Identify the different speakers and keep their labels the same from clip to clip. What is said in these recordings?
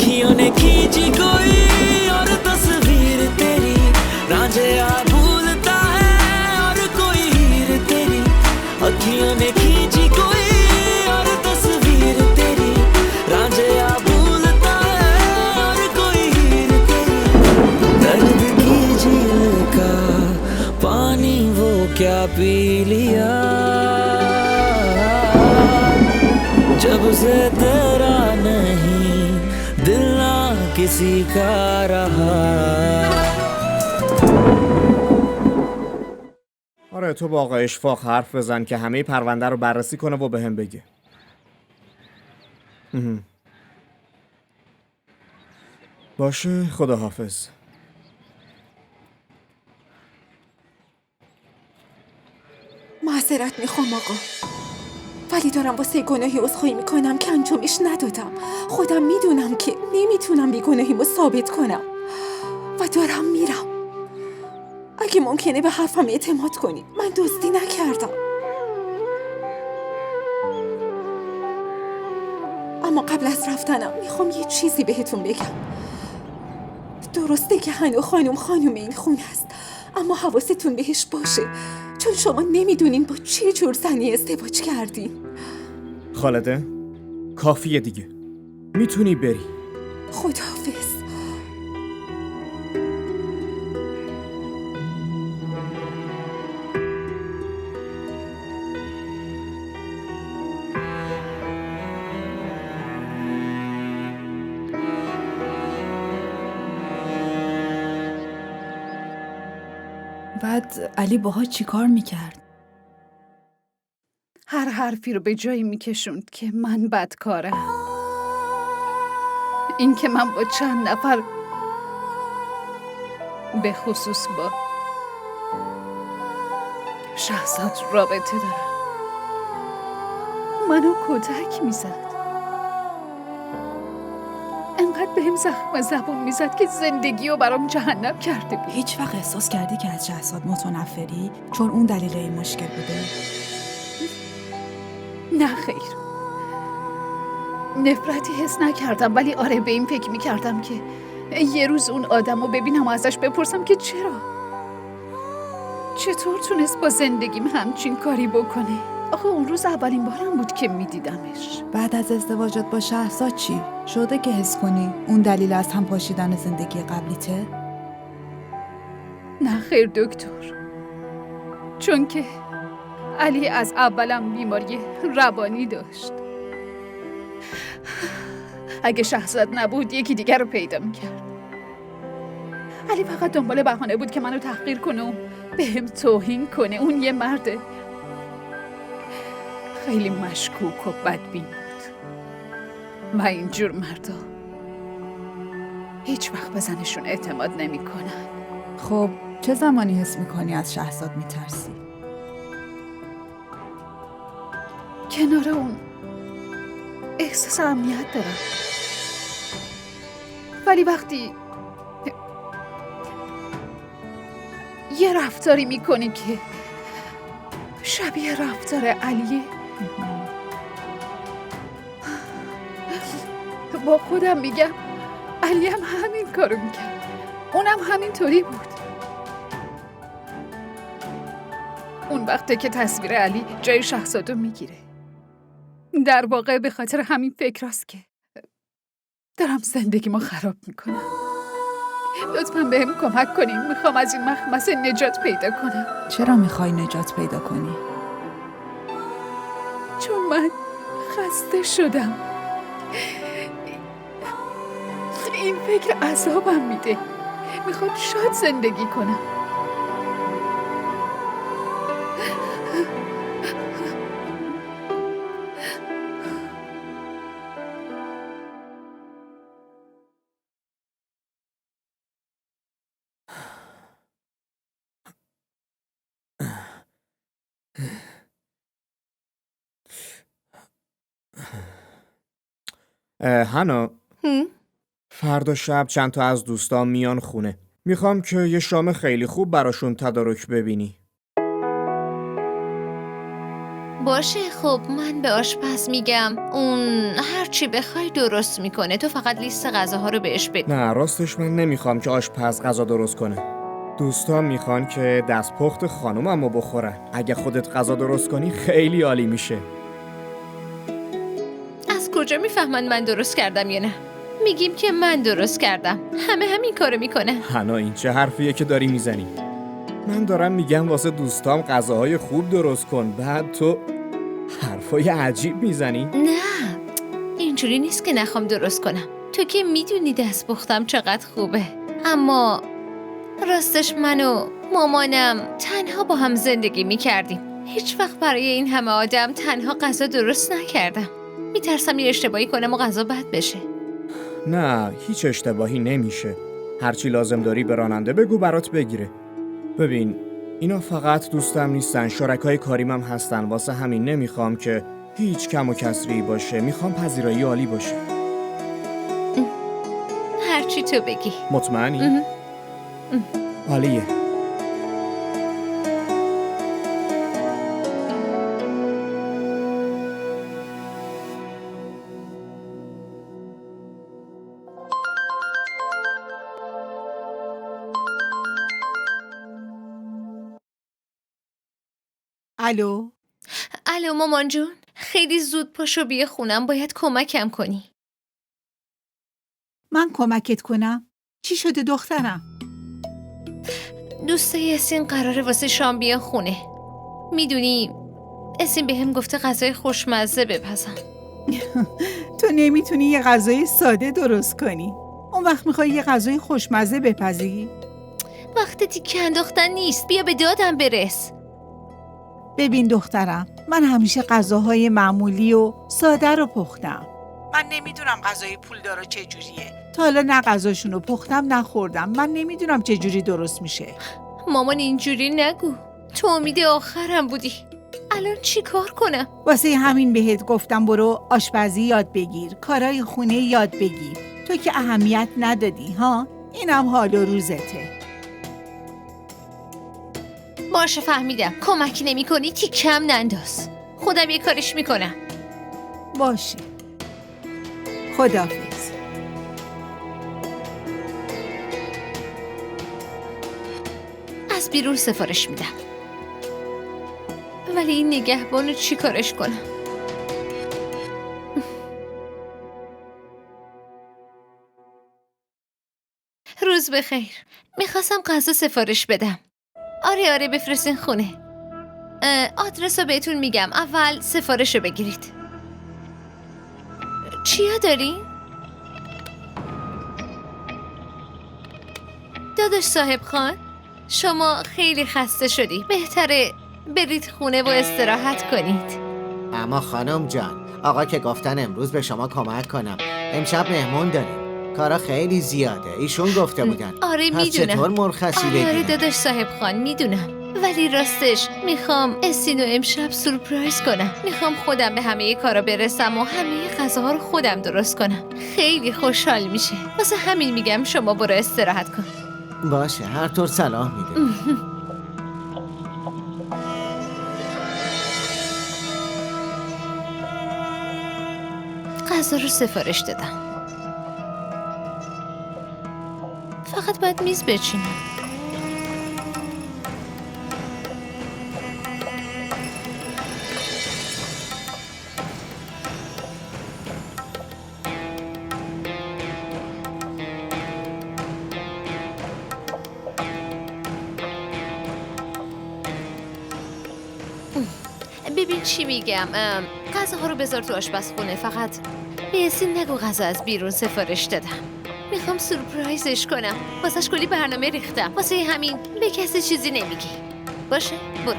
Speaker 1: अखियों ने खींची कोई और तस्वीर तेरी, रांझे आ भूलता है और कोई हीर तेरी। अखियों ने खींची कोई और तस्वीर तेरी, रांझे आ भूलता है और कोई हीर तेरी। दर्द की झील का पानी वो क्या पी लिया, जब से तेरा नहीं दिल ना किसी का रहा.
Speaker 2: آره تو با آقای اشفاق حرف بزن که همه پرونده رو بررسی کنه و بهم بگه. باشه خداحافظ.
Speaker 3: معذرت میخوام آقا، ولی دارم واسه گناهی عذرخواهی میکنم که انجامش ندادم. خودم میدونم که نمیتونم بیگناهیمو ثابت کنم و دارم میرم. اگه ممکنه به حرفم اعتماد کنی، من دزدی نکردم. اما قبل از رفتنم میخوام یه چیزی بهتون بگم. درسته که هنو خانم این خونه است، اما حواستون بهش باشه، چون شما نمیدونین با چه جور زنی ازدواج کردین.
Speaker 2: خالده کافیه دیگه، میتونی بری.
Speaker 3: خداحافظ.
Speaker 4: بعد علی باها چی کار میکرد؟
Speaker 5: هر حرفی رو به جایی میکشوند که من بدکارم. این که من با چند نفر به خصوص با شهزاد رابطه دارم، منو کتک میزد. انقدر بهم زخم زبون میزد که زندگی رو برام جهنم کرده بود.
Speaker 4: هیچ وقت احساس کردی که از شهزاد متنفری چون اون دلیل این مشکل بوده؟
Speaker 5: نه خیر، نفرتی حس نکردم، ولی آره به این فکر میکردم که یه روز اون آدم رو ببینم و ازش بپرسم که چطور تونست با زندگیم همچین کاری بکنه. آخه اون روز اولین بارم بود که میدیدمش.
Speaker 4: بعد از ازدواجت با شهرزاد چی؟ شده که حس کنی اون دلیل از هم پاشیدن زندگی قبلیته؟
Speaker 5: نه خیر دکتر، چون که علی از اولم بیماری روانی داشت. اگه شهزاد نبود یکی دیگر رو پیدا میکرد. علی فقط دنبال بهانه بود که منو تحقیر کنه و بهم توهین کنه. اون یه مرده خیلی مشکوک و بدبین بود و اینجور مردا هیچ وقت به زنشون اعتماد نمی کنن.
Speaker 4: خب چه زمانی حس میکنی از شهرزاد میترسی؟
Speaker 5: کنار اون احساس امنیت دارم، ولی وقتی یه رفتاری میکنی که شبیه رفتار علیه، با خودم میگم علی هم همین کارو میکرد، اونم همینطوری بود. اون وقته که تصویر علی جای شهزادو میگیره. در واقع به خاطر همین فکر است که دارم زندگیمو خراب میکنم. لطفاً بهم کمک کنین، میخوام از این مخمسه نجات پیدا کنم.
Speaker 4: چرا میخوای نجات پیدا کنی؟
Speaker 5: چون من خسته شدم. این فکر عذابم میده. میخوام شاد زندگی کنم.
Speaker 2: هانا فردا شب چند تا از دوستان میان خونه. میخوام که یه شام خیلی خوب براشون تدارک ببینی.
Speaker 6: باشه خب من به آشپز میگم اون هر چی بخوای درست میکنه، تو فقط لیست غذاها رو بهش بگو.
Speaker 2: نه راستش من نمیخوام که آشپز غذا درست کنه. دوستان میخوان که دستپخت خانوممو بخورن. اگه خودت غذا درست کنی خیلی عالی میشه.
Speaker 6: از کجا میفهمن من درست کردم یا نه؟ میگیم که من درست کردم، همه همین کارو میکنن.
Speaker 2: حنا این چه حرفیه که داری میزنی؟ من دارم میگم واسه دوستام غذاهای خوب درست کن، بعد تو حرفای عجیب میزنی؟
Speaker 6: نه اینجوری نیست که نخوام درست کنم. تو که میدونی دستپختم چقدر خوبه. اما راستش من و مامانم تنها با هم زندگی میکردیم. هیچ وقت برای این همه آدم تنها غذا درست نکردم. میترسم یه اشتباهی کنم و غذا بد بشه.
Speaker 2: نه هیچ اشتباهی نمیشه. هرچی لازم داری به راننده بگو برات بگیره. ببین اینا فقط دوستم نیستن، شرکای کاریمم هستن. واسه همین نمیخوام که هیچ کم و کسری باشه. میخوام پذیرایی عالی باشه.
Speaker 6: هرچی تو بگی.
Speaker 2: مطمئنی؟ عالیه.
Speaker 4: الو.
Speaker 6: الو مامان جون، خیلی زود پاشو بیا خونم، باید کمکم کنی.
Speaker 4: من کمکت کنم؟ چی شده دخترم؟
Speaker 6: دوستای اسین قراره واسه شام بیا خونه. میدونی اسین بهم گفته غذای خوشمزه بپزم.
Speaker 4: تو نمیتونی یه غذای ساده درست کنی. اون وقت میخوای یه غذای خوشمزه بپزی؟
Speaker 6: وقت تیکه انداختن نیست، بیا به دادم برس.
Speaker 4: ببین دخترم، من همیشه غذاهای معمولی و ساده رو پختم. من نمیدونم غذای پولدارا چجوریه. تا حالا نه غذاشونو پختم نه خوردم. من نمیدونم چجوری درست میشه.
Speaker 6: مامان اینجوری نگو، تو امید آخرم بودی. الان چی کار کنم؟
Speaker 4: واسه همین بهت گفتم برو آشپزی یاد بگیر، کارای خونه یاد بگیر. تو که اهمیت ندادی ها؟ اینم حال و روزته.
Speaker 6: باشه فهمیدم، کمک نمی کنی تیکم ننداز، خودم یه کارش میکنم.
Speaker 4: باشه، خداحافظ.
Speaker 6: از بیرون سفارش میدم. ولی این نگهبانو چی کارش کنم؟ روز بخیر، میخواستم غذا سفارش بدم. آره بفرستین خونه. آدرس رو بهتون میگم، اول سفارش رو بگیرید. چیا دارین؟ داداش صاحب خان، شما خیلی خسته شدی، بهتره برید خونه و استراحت کنید.
Speaker 7: اما خانم جان، آقا که گفتن امروز به شما کمک کنم. امشب مهمون داریم، کارا خیلی زیاده، ایشون گفته بودن.
Speaker 6: آره
Speaker 7: پس
Speaker 6: میدونم.
Speaker 7: چطور مرخصی بگیرم؟
Speaker 6: آره داداش صاحب خان میدونم، ولی راستش میخوام اسینو امشب سورپرایز کنم. میخوام خودم به همه کارا برسم و همه غذاها رو خودم درست کنم. خیلی خوشحال میشه، واسه همین میگم شما برو استراحت کن.
Speaker 7: باشه، هر طور صلاح میده.
Speaker 6: غذا رو سفارش دادم، فقط باید میز بچینم. ببین چی میگم، غذاها رو بذار تو آشپزخونه، فقط به اسین نگو غذا از بیرون سفارش دادم. میخوام سورپرایزش کنم، واسش کلی برنامه ریختم، واسه همین به کسی چیزی نمیگی. باشه برو.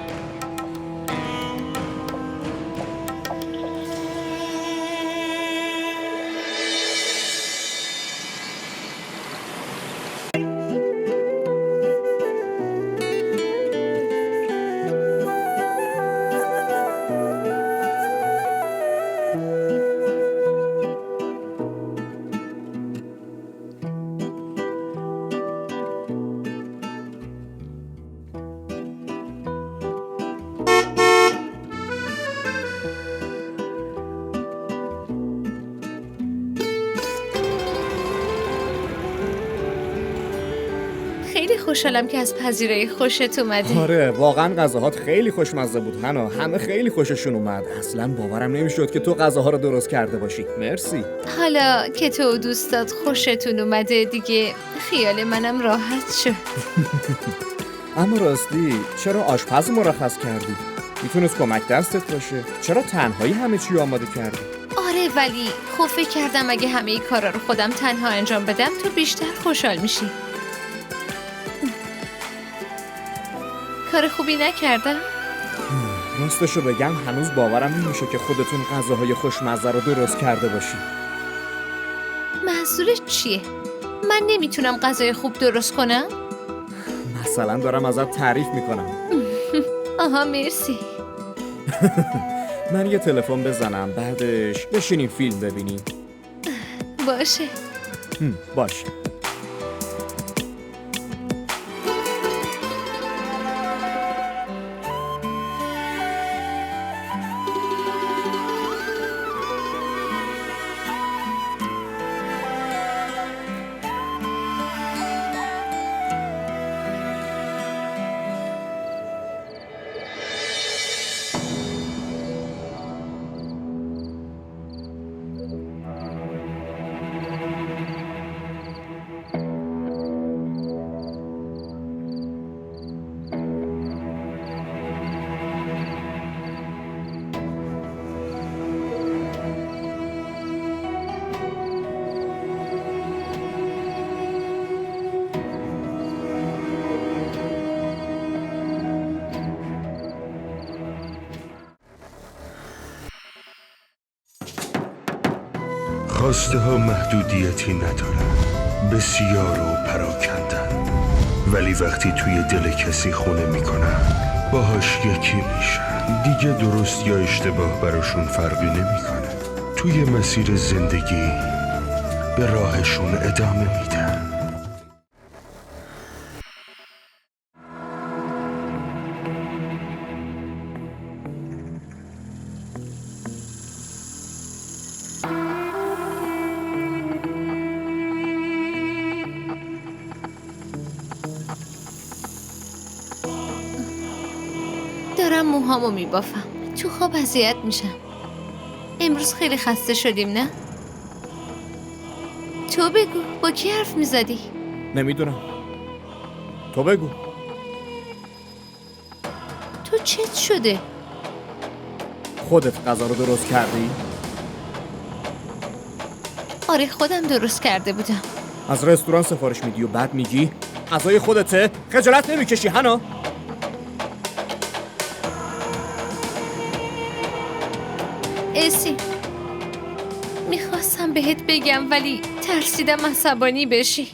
Speaker 6: خوشحالم که از پذیرایی خوشت اومده.
Speaker 2: آره واقعا غذاهات خیلی خوشمزه بود هنا، همه خیلی خوششون اومد. اصلا باورم نمیشد که تو غذاها رو درست کرده باشی. مرسی.
Speaker 6: حالا که تو و دوستات خوشتون اومده دیگه خیال منم راحت شد.
Speaker 2: اما راستی چرا آشپز مرخص کردی؟ میتونست کمک دستت باشه. چرا تنهایی همه چی آماده کردی؟
Speaker 6: آره ولی خب فکر کردم اگه همه ای کارا رو خودم تنها انجام بدم تو بیشتر خوشحال میشی. کار خوبی نکردم؟
Speaker 2: راستشو بگم هنوز باورم نمیشه که خودتون غذاهای خوشمزه رو درست کرده باشی.
Speaker 6: منظورت چیه؟ من نمیتونم غذای خوب درست کنم؟
Speaker 2: مثلا دارم ازت تعریف میکنم.
Speaker 6: آها مرسی.
Speaker 2: من یه تلفن بزنم بعدش بشینیم فیلم ببینیم.
Speaker 6: باشه.
Speaker 2: باشه.
Speaker 8: خواسته ها محدودیتی ندارن، بسیار و پراکندن، ولی وقتی توی دل کسی خونه میکنن باهاش یکی میشن. دیگه درست یا اشتباه براشون فرقی نمیکنه. توی مسیر زندگی به راهشون ادامه میدن.
Speaker 6: دارم موهامو میبافم. تو خواب اذیت میشم. امروز خیلی خسته شدیم نه؟ تو بگو با کی حرف میزدی؟
Speaker 2: نمیدونم. تو بگو.
Speaker 6: تو چت شده؟
Speaker 2: خودت غذا رو درست کردی؟
Speaker 6: آره خودم درست کرده بودم.
Speaker 2: از رستوران سفارش میدی و بعد میگی غذای خودته؟ خجالت نمیکشی هنا؟
Speaker 6: اسی میخواستم بهت بگم ولی ترسیدم عصبانی بشی.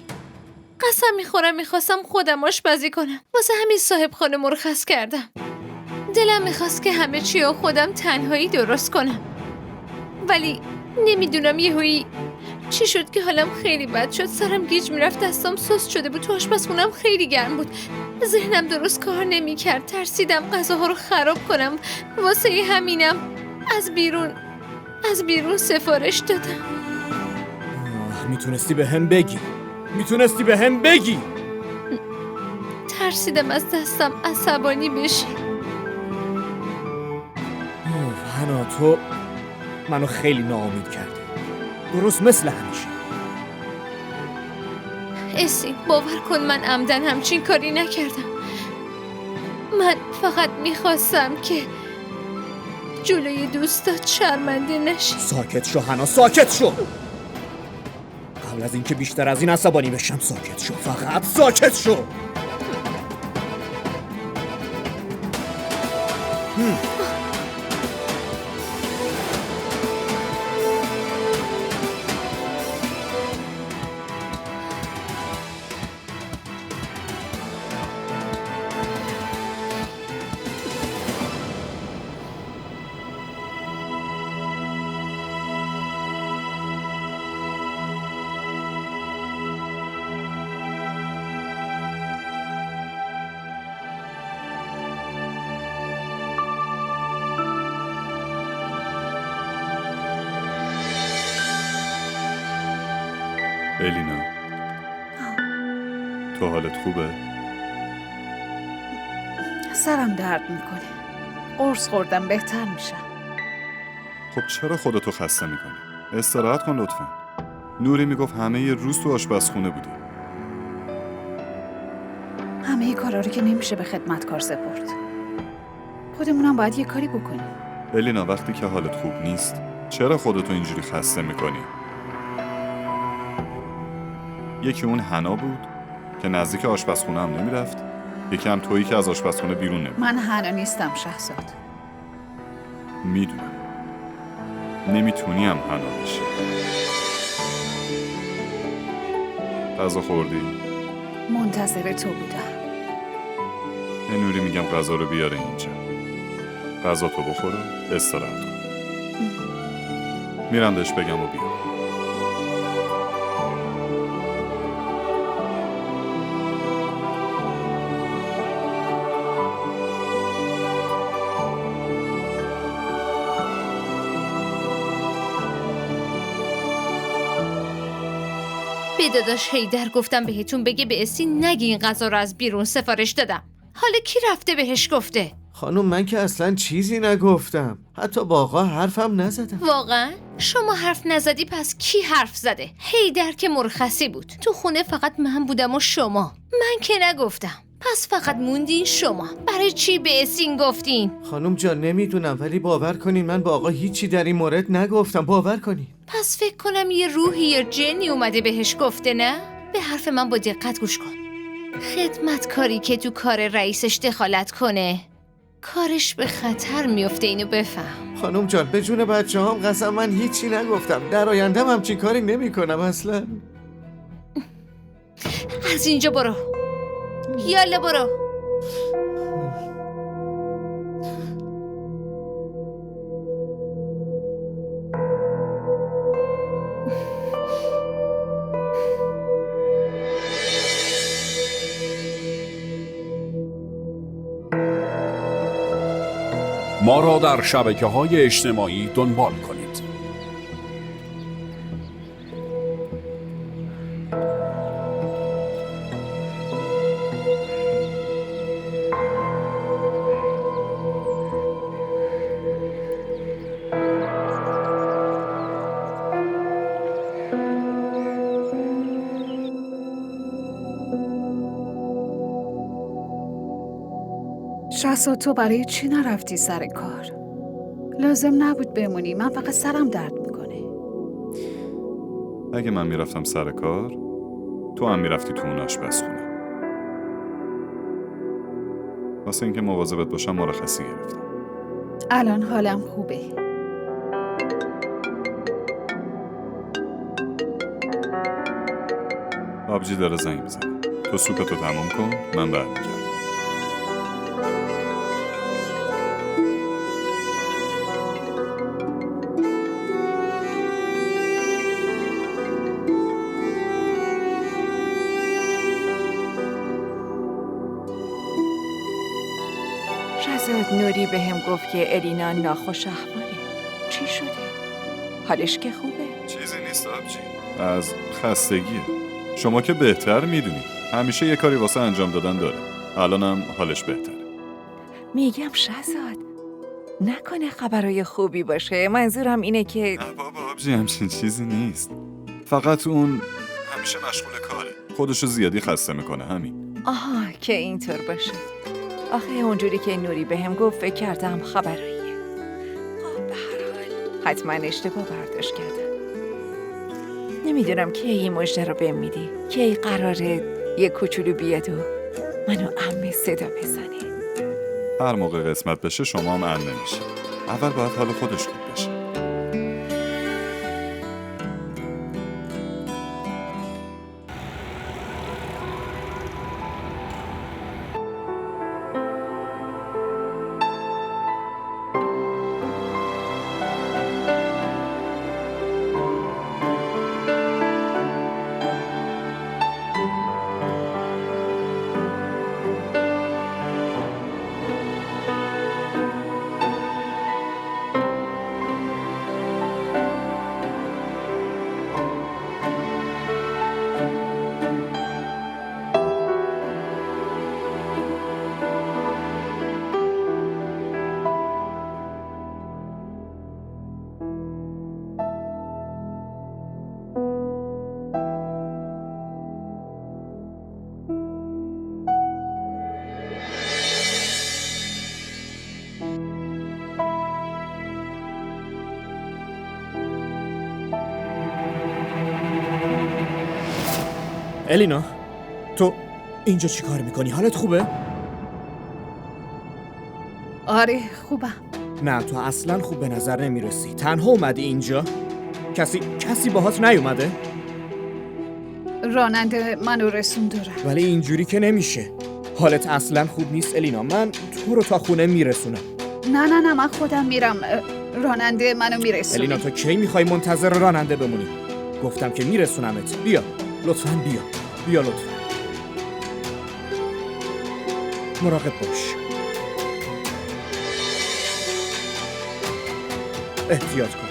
Speaker 6: قسم میخواستم خودم آشپزی کنم. واسه همین صاحب خانه مرخص کردم. دلم میخواست که همه چی رو خودم تنهایی درست کنم. ولی نمیدونم یهویی چی شد که حالم خیلی بد شد. سرم گیج میرفت، دستام سست شده بود. تو آشپزخونم خیلی گرم بود. ذهنم درست کار نمیکرد. ترسیدم غذاها رو خراب کنم. واسه همینم از بیرون سفارش دادم.
Speaker 2: میتونستی به هم بگی.
Speaker 6: ترسیدم از دستم عصبانی بشی.
Speaker 2: هنا تو منو خیلی ناامید کردی. درست مثل همیشه.
Speaker 6: اسی باور کن من عمدن همچین کاری نکردم. من فقط میخواستم که جلوی دوستات شرمنده نشی.
Speaker 2: ساکت شو هنا، ساکت شو. قبل از اینکه بیشتر از این عصبانی بشم ساکت شو. فقط ساکت شو.
Speaker 9: الینا تو حالت خوبه؟
Speaker 5: سرم درد میکنه. قرص خوردم بهتر میشم.
Speaker 9: خب چرا خودتو خسته میکنی؟ استراحت کن لطفا. نوری میگفت همه یه روز تو آشپزخونه بودی.
Speaker 5: همه کارا رو که نمیشه به خدمتکار سپرد. خودمونم باید یه کاری بکنیم.
Speaker 9: الینا وقتی که حالت خوب نیست چرا خودتو اینجوری خسته میکنی؟ یکی اون حنا بود که نزدیک آشپزخونه هم نمیرفت، یکی هم تویی که از آشپزخونه بیرون نمیرفت.
Speaker 5: من حنا نیستم شهزاد.
Speaker 9: میدونم نمیتونی هم حنا بشی. غذا خوردی؟
Speaker 5: منتظر تو بودم.
Speaker 9: به نوری میگم غذا رو بیاره اینجا. غذا تو بخور و استراحت کن. میرم بهش بگم و بیام.
Speaker 6: به داداش هیدر گفتم بهتون بگه به اسی نگی این غذا رو از بیرون سفارش دادم. حالا کی رفته بهش گفته؟
Speaker 7: خانم من که اصلا چیزی نگفتم، حتی با آقا حرفم نزدم.
Speaker 6: واقعا؟ شما حرف نزدی پس کی حرف زده؟ هیدر که مرخصی بود. تو خونه فقط من بودم و شما. من که نگفتم. پس فقط موندین شما. برای چی به اسین گفتین؟
Speaker 7: خانم جان نمیدونم، ولی باور کنین من با آقا هیچی در این مورد نگفتم. باور کنین.
Speaker 6: پس فکر کنم یه روحی یا جنی اومده بهش گفته نه؟ به حرف من با دقت گوش کن. خدمتکاری که تو کار رئیسش دخالت کنه کارش به خطر میفته، اینو بفهم.
Speaker 7: خانم جان به جون بچه هم قسم من هیچی نگفتم. در آیندم همچین کاری نمی کنم اصلا.
Speaker 6: از اینجا برو. یالا برو.
Speaker 10: ما را در شبکه‌های اجتماعی دنبال کنید.
Speaker 5: شهزاد تو برای چی نرفتی سر کار؟ لازم نبود بمونی. من فقط سرم درد میکنه.
Speaker 9: اگه من میرفتم سر کار تو هم میرفتی تو اون آشپزخونه. واسه اینکه مواظبت باشم مرخصی گرفتم.
Speaker 5: الان حالم خوبه.
Speaker 9: آبجی داره زنگ میزنه. تو سوپتو تمام کن من برمیگردم.
Speaker 11: شهزاد نوری بهم گفت که الینا ناخوش احواله. چی شده؟ حالش که خوبه؟
Speaker 9: چیزی نیست آبجی، از خستگیه. شما که بهتر میدونید همیشه یه کاری واسه انجام دادن داره. الانم حالش بهتره.
Speaker 11: میگم شهزاد نکنه خبرای خوبی باشه. منظورم اینه که
Speaker 9: نه بابا آبجی همچین چیزی نیست. فقط اون همیشه مشغول کاره. خودشو زیادی خسته میکنه همین.
Speaker 11: آها که اینطور باشه. آخه اونجوری که نوری بهم گفت فکر کردم خبراییه. خب به هر حال حتما اشتباه برداشت کردم. نمیدونم کی این مژده رو بهم میدی، کی قراره یه کوچولو بیاد و منو عمه صدا بزنه.
Speaker 9: هر موقع قسمت بشه شما هم عمه میشی. اول باید حال خودش خوب بشه.
Speaker 2: الینا تو اینجا چی کار میکنی؟ حالت خوبه؟
Speaker 5: آره خوبم.
Speaker 2: نه تو اصلا خوب به نظر نمیرسی. تنها اومدی اینجا؟ کسی باهات نیومده؟
Speaker 5: راننده منو رسوند داره.
Speaker 2: ولی اینجوری که نمیشه. حالت اصلا خوب نیست الینا. من تو رو تا خونه میرسونم.
Speaker 5: نه من خودم میرم. راننده منو میرسونه.
Speaker 2: الینا تو کی میخوای منتظر راننده بمونی؟ گفتم که میرسونمت. بیا لطفاً بیا لطفاً. مراقب باش. احتیاط کن.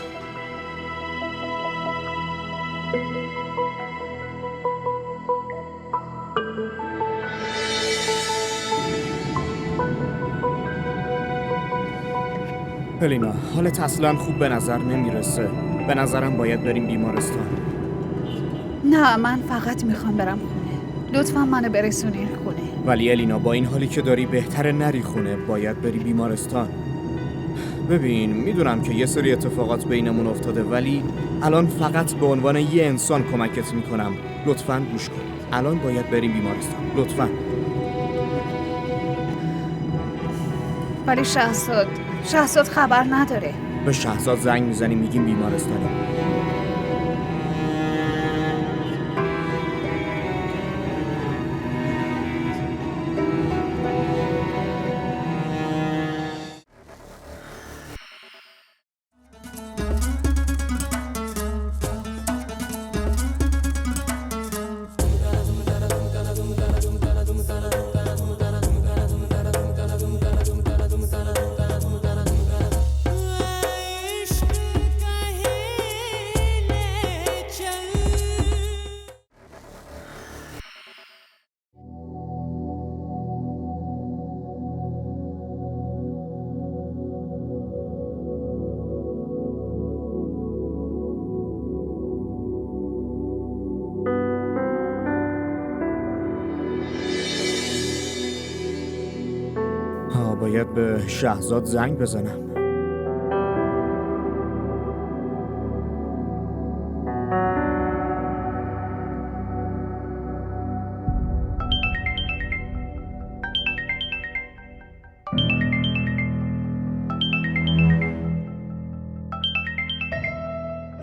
Speaker 2: الینا حالت اصلا خوب به نظر نمیرسه. به نظرم باید بریم بیمارستان.
Speaker 5: نه من فقط میخوام برم خونه. لطفا منو برسونین خونه.
Speaker 2: ولی الینا با این حالی که داری بهتره نری خونه. باید بری بیمارستان. ببین میدونم که یه سری اتفاقات بینمون افتاده ولی الان فقط به عنوان یه انسان کمکت میکنم. لطفاً گوش کن. الان باید بریم بیمارستان. لطفاً.
Speaker 5: ولی شهزاد خبر نداره.
Speaker 2: به شهزاد زنگ میزنی میگیم بیمارستانی. باید به شهزاد زنگ بزنم.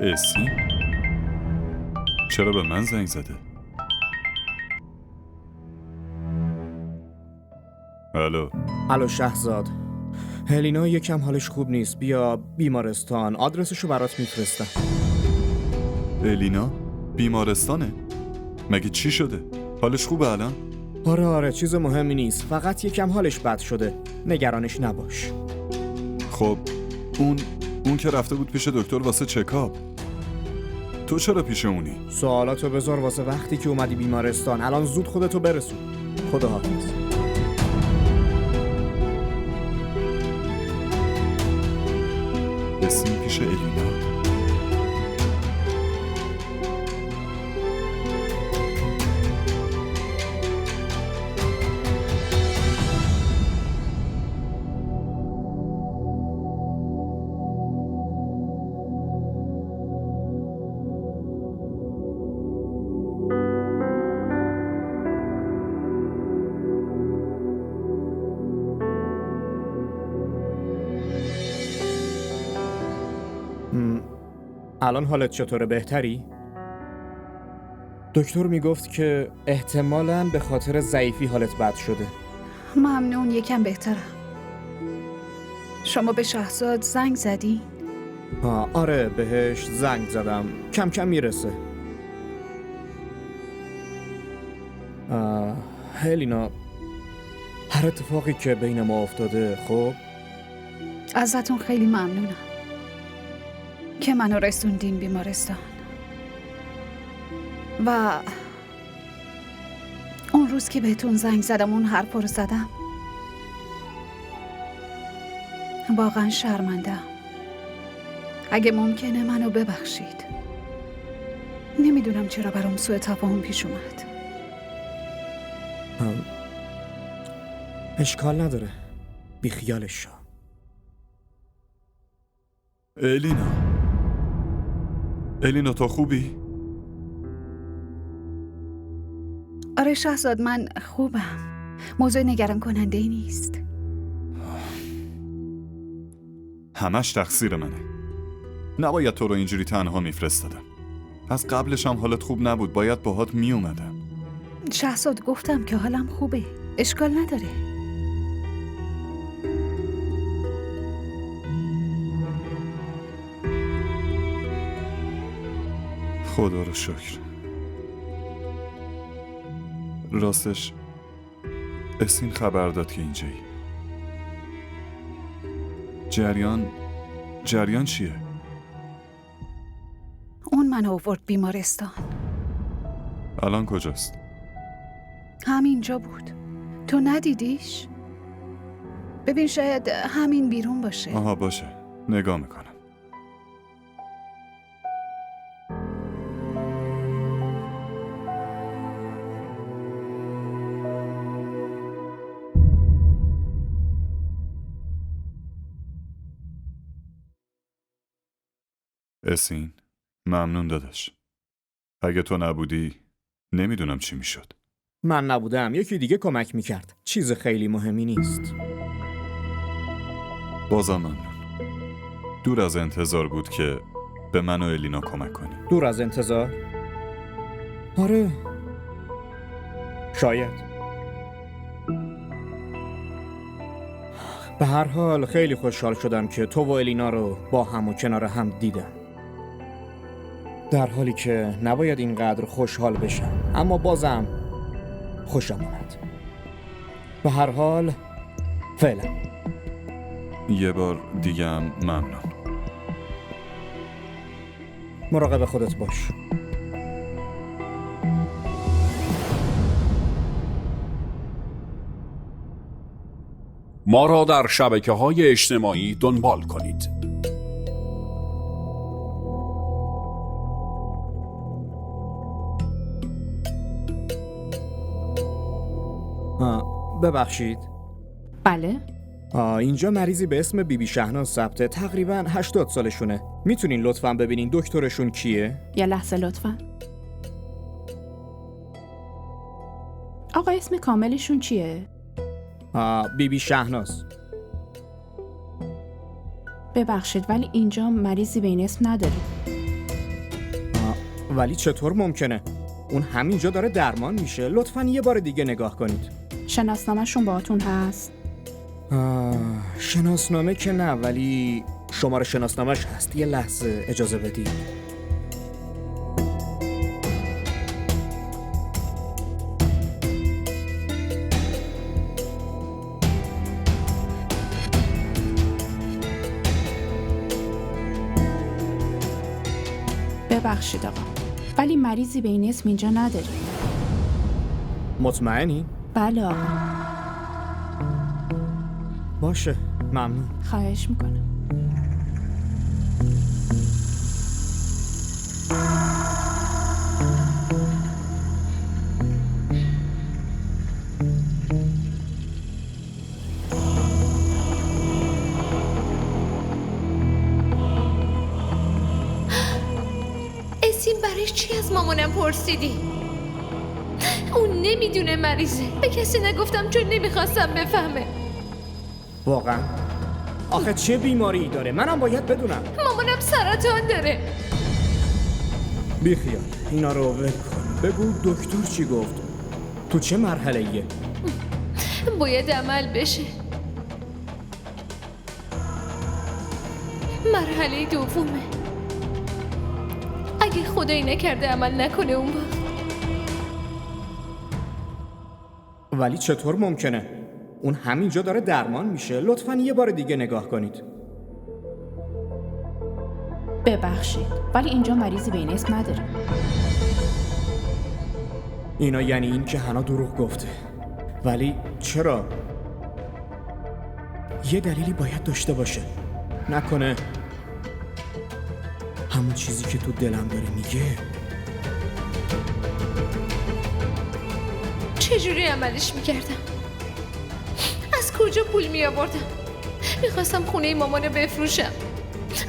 Speaker 9: اسی؟ چرا به من زنگ زده؟ الو
Speaker 2: شهزاد. هلینا یکم حالش خوب نیست. بیا بیمارستان. آدرسشو برات میفرستم.
Speaker 9: الینا؟ بیمارستانه؟ مگه چی شده؟ حالش خوبه الان؟
Speaker 2: آره چیز مهمی نیست. فقط یکم حالش بد شده. نگرانش نباش.
Speaker 9: خب اون که رفته بود پیش دکتر واسه چکاپ. تو چرا پیش اونی؟
Speaker 2: سوالاتو بذار واسه وقتی که اومدی بیمارستان. الان زود خودتو برسون. خداحافظ.
Speaker 9: بسیم پیش الینا.
Speaker 2: الان حالت چطوره؟ بهتری؟ دکتر میگفت که احتمالاً به خاطر ضعیفی حالت بد شده.
Speaker 5: ممنون، یکم بهترم. شما به شهزاد زنگ زدی؟
Speaker 2: آره بهش زنگ زدم. کم کم میرسه. هلینا هر اتفاقی که بین ما افتاده خب
Speaker 5: ازتون خیلی ممنونم که منو رسوندین بیمارستان. و اون روز که بهتون زنگ زدم اون حرف رو زدم واقعا شرمندم. اگه ممکنه منو ببخشید. نمیدونم چرا برام سوء تفاهم پیش اومد.
Speaker 2: اشکال نداره، بی خیالش شو.
Speaker 9: الینا تو خوبی؟
Speaker 5: آره شهزاد، من خوبم. موضوع نگران کننده ای نیست.
Speaker 9: همش تقصیر منه. نباید تو رو اینجوری تنها میفرستادم. از قبلش هم حالت خوب نبود، باید باهات میومدم.
Speaker 5: شهزاد گفتم که حالم خوبه، اشکال نداره.
Speaker 9: خدا رو شکر. راستش اسین خبر داد که اینجایی. جریان چیه؟
Speaker 5: اون من آورد بیمارستان.
Speaker 9: الان کجاست؟
Speaker 5: همینجا بود. تو ندیدیش؟ ببین شاید همین بیرون باشه.
Speaker 9: آها باشه، نگاه میکنم. اسین، ممنون داداش. اگه تو نبودی نمیدونم چی میشد.
Speaker 2: من نبودم یکی دیگه کمک میکرد. چیز خیلی مهمی نیست.
Speaker 9: بازم ممنون. دور از انتظار بود که به من و الینا کمک کنی.
Speaker 2: دور از انتظار؟ آره، شاید. به هر حال خیلی خوشحال شدم که تو و الینا رو با هم و کنار هم دیدم. در حالی که نباید اینقدر خوشحال بشم، اما بازم خوشم اومد. به هر حال فعلا.
Speaker 9: یه بار دیگه هم ممنون.
Speaker 2: مراقب خودت باش.
Speaker 10: ما را در شبکه‌های اجتماعی دنبال کنید.
Speaker 2: ببخشید.
Speaker 5: بله؟
Speaker 2: اینجا مریضی به اسم بیبی شهناز ثبته. تقریباً 80 سالشونه. میتونین لطفاً ببینین دکترشون کیه؟
Speaker 12: یه لحظه لطفاً. آقا اسم کاملشون چیه؟
Speaker 2: بیبی شهناز.
Speaker 12: ببخشید ولی اینجا مریضی به این اسم نداریم.
Speaker 2: ولی چطور ممکنه؟ اون همینجا داره درمان میشه. لطفاً یه بار دیگه نگاه کنید.
Speaker 12: شناسنامه‌شون باهاتون هست؟
Speaker 2: شناسنامه که نه، ولی شماره شناسنامه‌ش هست. یه لحظه اجازه بدید.
Speaker 12: ببخشید آقا ولی مریضی به این اسم اینجا نداریم.
Speaker 2: مطمئنی؟
Speaker 12: بله آقا.
Speaker 2: باشه، ممنون.
Speaker 12: خواهش میکنم.
Speaker 6: اسین برایش چی از مامانم پرسیدی؟ اون نمیدونه مریضه. به کسی نگفتم چون نمیخواستم بفهمه.
Speaker 2: واقعا؟ آخه چه بیماری داره؟ منم باید بدونم.
Speaker 6: مامانم سرطان داره.
Speaker 2: بیخیال، اینا رو ول کن. بگو دکتر چی گفت؟ تو چه مرحله ایه؟
Speaker 6: باید عمل بشه. مرحله دومه. اگه خدایی نکرده عمل نکنه اون وقت.
Speaker 2: ولی چطور ممکنه؟ اون همینجا داره درمان میشه. لطفاً یه بار دیگه نگاه کنید.
Speaker 12: ببخشید ولی اینجا مریضی به این اسم نداریم.
Speaker 2: اینا یعنی این که حنا دروغ گفته. ولی چرا؟ یه دلیلی باید داشته باشه. نکنه همون چیزی که تو دلم داره میگه.
Speaker 6: چجوری عملش میکردم؟ از کجا پول میآوردم؟ میخواستم خونه مامانو بفروشم،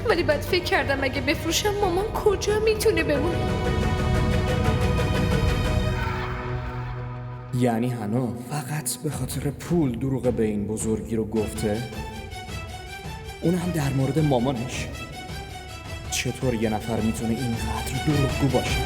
Speaker 6: ولی بعد فکر کردم اگه بفروشم مامان کجا میتونه بمونه؟
Speaker 2: یعنی حنا فقط به خاطر پول دروغ به این بزرگی رو گفته؟ اون هم در مورد مامانش. چطور یه نفر میتونه اینقدر دروغگو باشه؟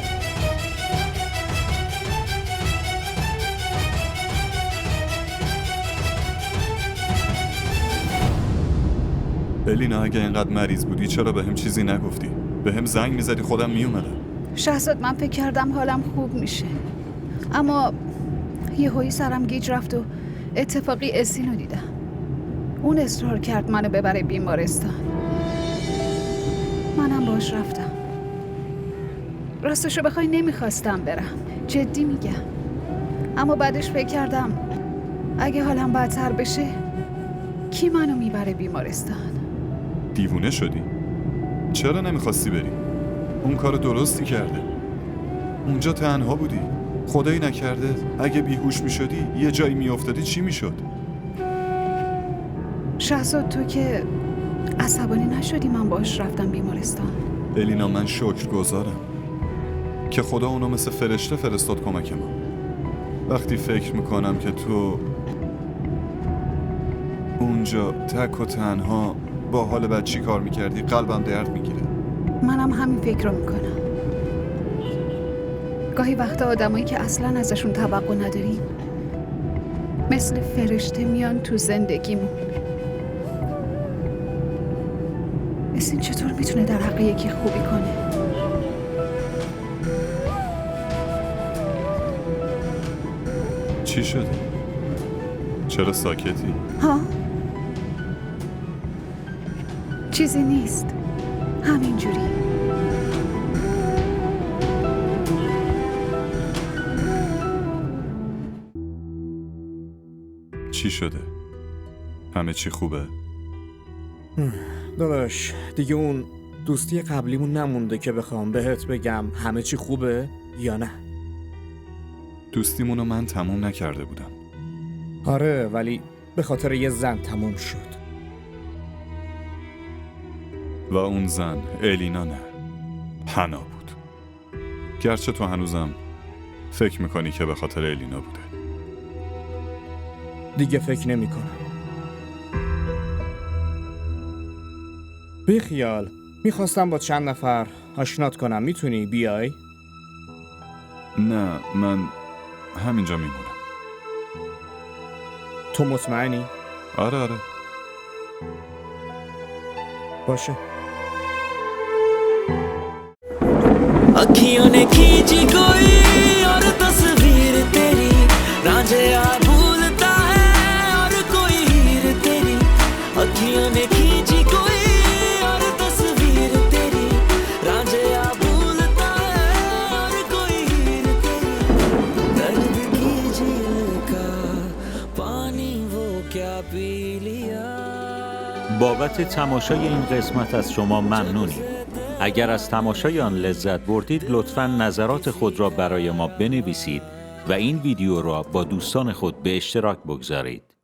Speaker 9: الینا اگه اینقدر مریض بودی چرا به هم چیزی نگفتی؟ به هم زنگ میزدی خودم میومدم.
Speaker 5: شهزاد من فکر کردم حالم خوب میشه، اما یهویی سرم گیج رفت و اتفاقی اسین رو دیدم. اون اصرار کرد منو ببره بیمارستان. منم باش رفتم. راستشو بخوای نمیخواستم برم، جدی میگم. اما بعدش فکر کردم اگه حالم بدتر بشه کی منو میبره بیمارستان؟
Speaker 9: دیوونه شدی؟ چرا نمیخواستی بری؟ اون کار درستی کرده. اونجا تنها بودی. خدایی نکرده اگه بیهوش میشدی یه جایی میافتادی چی میشد؟
Speaker 5: شهزاد تو که عصبانی نشدی من باش رفتم بیمارستان؟
Speaker 9: الینا من شکرگزارم که خدا اونو مثل فرشته فرستاد کمک ما. وقتی فکر میکنم که تو اونجا تک و تنها با حال بد چی کار میکردی قلبم درد میگیره.
Speaker 5: منم همین فکر رو میکنم. گاهی وقتا آدمایی که اصلا ازشون توقع نداریم مثل فرشته میان تو زندگیمون. این چطور میتونه در حق یکی خوبی کنه؟
Speaker 9: چی شده؟ چرا ساکتی؟
Speaker 5: ها؟ چیزی نیست، همینجوری.
Speaker 9: چی شده؟ همه چی خوبه؟
Speaker 2: داداش دیگه اون دوستی قبلیمون نمونده که بخوام بهت بگم همه چی خوبه یا نه.
Speaker 9: دوستیمونو من تموم نکرده بودم.
Speaker 2: آره ولی به خاطر یه زن تموم شد.
Speaker 9: و اون زن الینا نه، حنا بود. گرچه تو هنوزم فکر میکنی که به خاطر الینا بوده.
Speaker 2: دیگه فکر نمی کنم. بی خیال. میخواستم با چند نفر آشنات کنم. میتونی بیای؟
Speaker 9: نه من همینجا میمونم.
Speaker 2: تو مطمئنی؟
Speaker 9: آره
Speaker 2: باشه.
Speaker 1: अखियों ने खींची कोई और तस्वीर तेरी रांझे आ भूलता है और कोई हीर तेरी अखियों ने खींची कोई और तस्वीर तेरी रांझे आ भूलता है और कोई हीर तेरी दर्द की झील का पानी वो क्या पी लिया.
Speaker 13: بابت تماشای این قسمت از شما ممنونیم. اگر از تماشای آن لذت بردید لطفاً نظرات خود را برای ما بنویسید و این ویدیو را با دوستان خود به اشتراک بگذارید.